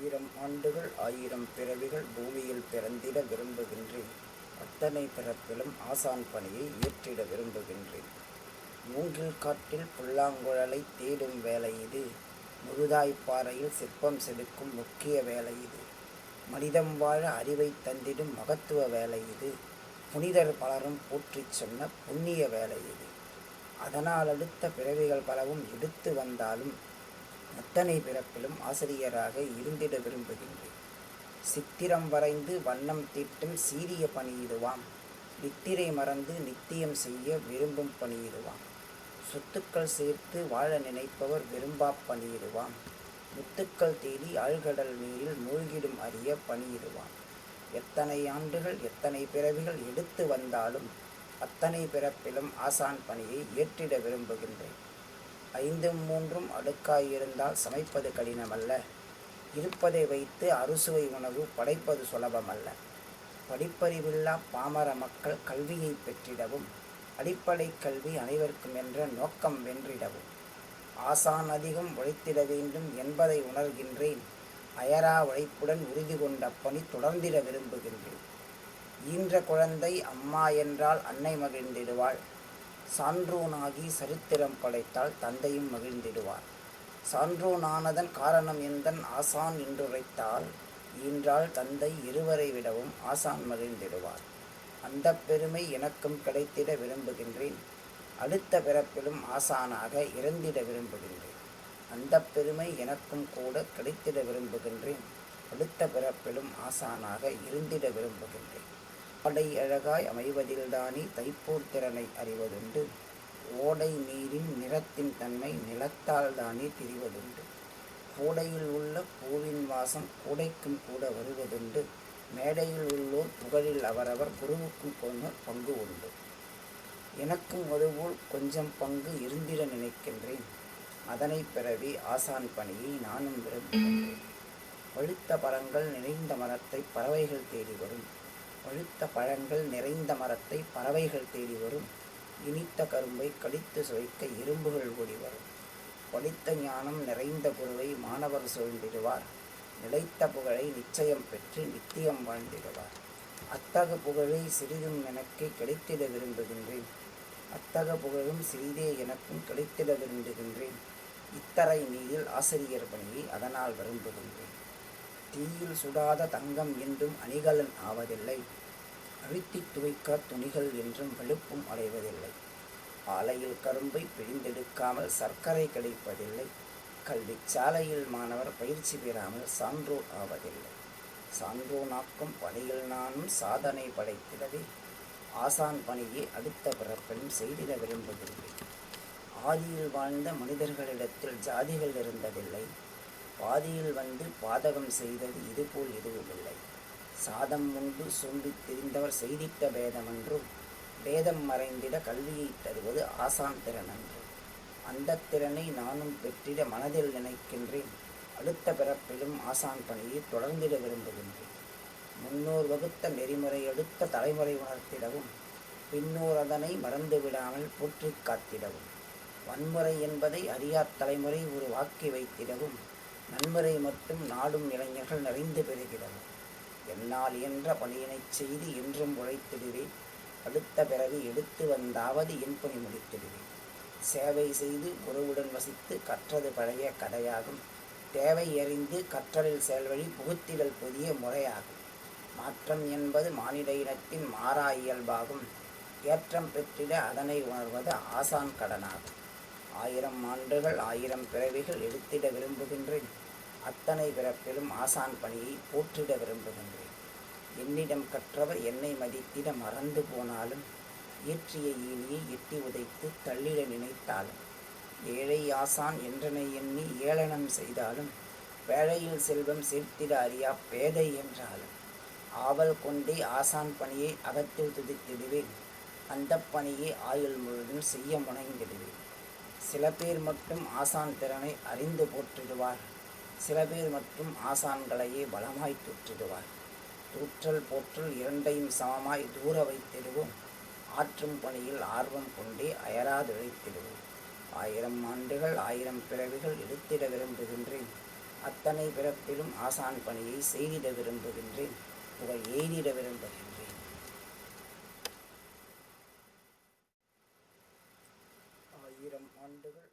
ஆயிரம் ஆண்டுகள் ஆயிரம் பிறவிகள் பூமியில் பிறந்திட விரும்புகின்றேன். அத்தனை பிறப்பிலும் ஆசான் பணியை ஏற்றிட விரும்புகின்றேன். மூங்கில் காட்டில் புல்லாங்குழலை தேடும் வேலை இது. முழுதாய்ப்பாறையில் சிற்பம் செதுக்கும் முக்கிய வேலை இது. மனிதம் வாழ அறிவை தந்திடும் மகத்துவ வேலை இது. புனிதர் பலரும் போற்றிச் சொன்ன புண்ணிய வேலை இது. அதனால் அடுத்த பிறவிகள் பலவும் எடுத்து வந்தாலும் அத்தனை பிறப்பிலும் ஆசிரியராக இருந்திட விரும்புகின்றேன். சித்திரம் வரைந்து வண்ணம் தீட்டும் சீரிய பணியிடுவாம். நித்திரை மறந்து நித்தியம் செய்ய விரும்பும் பணியிடுவாம். சொத்துக்கள் சேர்த்து வாழ நினைப்பவர் விரும்பா பணியிடுவாம். முத்துக்கள் தேடி ஆழ்கடல் நீரில் மூழ்கிடும் அறிய பணியிடுவான். எத்தனை ஆண்டுகள் எத்தனை பிறவிகள் எடுத்து வந்தாலும் அத்தனை பிறப்பிலும் ஆசான் பணியை ஏற்றிட விரும்புகின்றேன். 5-3 அடுக்காயிருந்தால் சமைப்பது கடினமல்ல. இருப்பதை வைத்து அறுசுவை உணவு படைப்பது சுலபமல்ல. படிப்பறிவில்லா பாமர மக்கள் கல்வியை பெற்றிடவும் அடிப்படை கல்வி அனைவருக்கும் என்ற நோக்கம் வென்றிடவும் ஆசான் அதிகம் உழைத்திட வேண்டும் என்பதை உணர்கின்றேன். அயரா உழைப்புடன் உறுதி கொண்ட பணி தொடர்ந்திட விரும்புகின்றேன். ஈன்ற குழந்தை அம்மா என்றால் அன்னை மகிழ்ந்திடுவாள். சான்றோனாகி சரித்திரம் படைத்தால் தந்தையும் மகிழ்ந்திடுவார். சான்றோனானதன் காரணம் எந்தன் ஆசான் என்றுரைத்தால் ஈன்றால் தந்தை இருவரை விடவும் ஆசான் மகிழ்ந்திடுவார். அந்த பெருமை எனக்கும் கிடைத்திட விரும்புகின்றேன். அடுத்த பிறப்பிலும் ஆசானாக இறந்திட விரும்புகின்றேன். அந்த பெருமை எனக்கும் கூட கிடைத்திட விரும்புகின்றேன். அடுத்த பிறப்பிலும் ஆசானாக இருந்திட விரும்புகின்றேன். ஆடை அழகாய் அமைவதில்தானே தைப்போர் திறனை அறிவதுண்டு. ஓடை நீரின் நிறத்தின் தன்மை நிலத்தால் தானே தெரிவதுண்டு. கோடையில் உள்ள பூவின் வாசம் கூடைக்கும் கூட வருவதுண்டு. மேடையில் உள்ளோர் புகழில் அவரவர் குருவுக்கும் பங்கு உண்டு. எனக்கும் அதுபோல் கொஞ்சம் பங்கு இருந்திட நினைக்கின்றேன். அதனை பிறவி ஆசான் பணியை நானும் விரும்புகின்றேன். பழுத்த பழங்கள் நிறைந்த மரத்தை பறவைகள் தேடி வரும். பழுத்த பழங்கள் நிறைந்த மரத்தை பறவைகள் தேடி வரும். இனித்த கரும்பை கடித்து சுவைக்க எறும்புகள் ஓடி வரும். படித்த ஞானம் நிறைந்த குருவை மாணவர் சூழ்ந்திடுவார். நிலைத்த புகழை நிச்சயம் பெற்று நித்தியம் வாழ்ந்திடுவார். அத்தகு புகழை சிறிதும் எனக்கு கிடைத்திட விரும்புகின்றேன். அத்தக புகழும் சிறிதே எனக்கும் கிடைத்திட விரும்புகின்றேன். இத்தரை நீரில் ஆசிரியர் பணியை அதனால் விரும்புகின்றேன். தீயில் சுடாத தங்கம் என்றும் அணிகலன் ஆவதில்லை. அழுத்தி துவைக்க துணிகள் என்றும் வெளுப்பும் அடைவதில்லை. ஆலையில் கரும்பை பிழிந்தெடுக்காமல் சர்க்கரை கிடைப்பதில்லை. கல்வி சாலையில் மாணவர் பயிற்சி பெறாமல் சான்றோர் ஆவதில்லை. சான்றோனாக்கும் பணியில் நானும் சாதனை படைத்திடவே ஆசான் பணியை அடுத்த பிறப்பிலும் செய்திட விரும்புகின்றேன். ஆதியில் வாழ்ந்த மனிதர்களிடத்தில் ஜாதிகள் இருந்ததில்லை. பாதியில் வந்து பாதகம் செய்தது இதுபோல் எதுவுமில்லை. சாதம் உண்டு சோம்பித் தெரிந்தவர் செய்திட்ட பேதமன்றோ. பேதம் மறைந்திட கல்வியை தருவது ஆசான் திறனன்று. அந்த திறனை நானும் பெற்றிட மனதில் நினைக்கின்றேன். அடுத்த பிறப்பிலும் ஆசான் பணியை தொடர்ந்திட விரும்புகின்றேன். முன்னோர் வகுத்த நெறிமுறை அடுத்த தலைமுறை உணர்த்திடவும் பின்னோர் அதனை மறந்து விடாமல் போற்றி காத்திடவும் வன்முறை என்பதை அறியாத் தலைமுறை ஒரு வாக்கி வைத்திடவும் நன்முறை மட்டும் நாடும் இளைஞர்கள் நிறைந்து பெறுகிறவும் என்னால் இயன்ற பணியினைச் செய்து என்றும் உழைத்திடுவேன். அடுத்த பிறவி எடுத்து வந்தாவது என் பணி முடித்திடுவேன். சேவை செய்து குருவுடன் வசித்து கற்றது பழைய கதையாகும். தேவை அறிந்து கற்றலில் செயல்வழி புகுத்திடல் புதிய முறையாகும். மாற்றம் என்பது மானிட இனத்தின் மாறா இயல்பாகும். ஏற்றம் பெற்றிட அதனை உணர்வது ஆசான் கடனாகும். 1000 ஆண்டுகள் 1000 பிறவிகள் எடுத்திட விரும்புகின்றேன். அத்தனை பிறப்பிலும் ஆசான் பணியை போற்றிட விரும்புகின்றேன். என்னிடம் கற்றவர் என்னை மதித்திட மறந்து போனாலும் இயற்றிய ஈனியை எட்டி உதைத்து தள்ளிட நினைத்தாலும் ஏழை ஆசான் என்றனை எண்ணி ஏளனம் செய்தாலும் வேளையில் செல்வம் சேர்த்திட அறியா பேதை என்றாலும் ஆவல் கொண்டே ஆசான் பணியை அகத்தில் துதித்திடுவேன். அந்த பணியை ஆயுள் முழுதும் செய்ய முனைந்திடுவேன். சில பேர் மட்டும் ஆசான் திறனை அறிந்து போற்றிடுவார். சில பேர் மட்டும் ஆசான்களையே பலமாய் தூற்றிடுவார். தூற்றல் போற்றல் இரண்டையும் சமமாய் தூர வைத்திடுவோம். ஆற்றும் பணியில் ஆர்வம் கொண்டே அயராது உழைத்திடுவோம். 1000 ஆண்டுகள் 1000 பிறவிகள் எடுத்திட விரும்புகின்றேன். அத்தனை பிறப்பிலும் ஆசான் பணியை செய்திட விரும்புகின்றேன். புகழ் எய்திட விரும்புகின்றேன். ஆயிரம் ஆண்டுகள்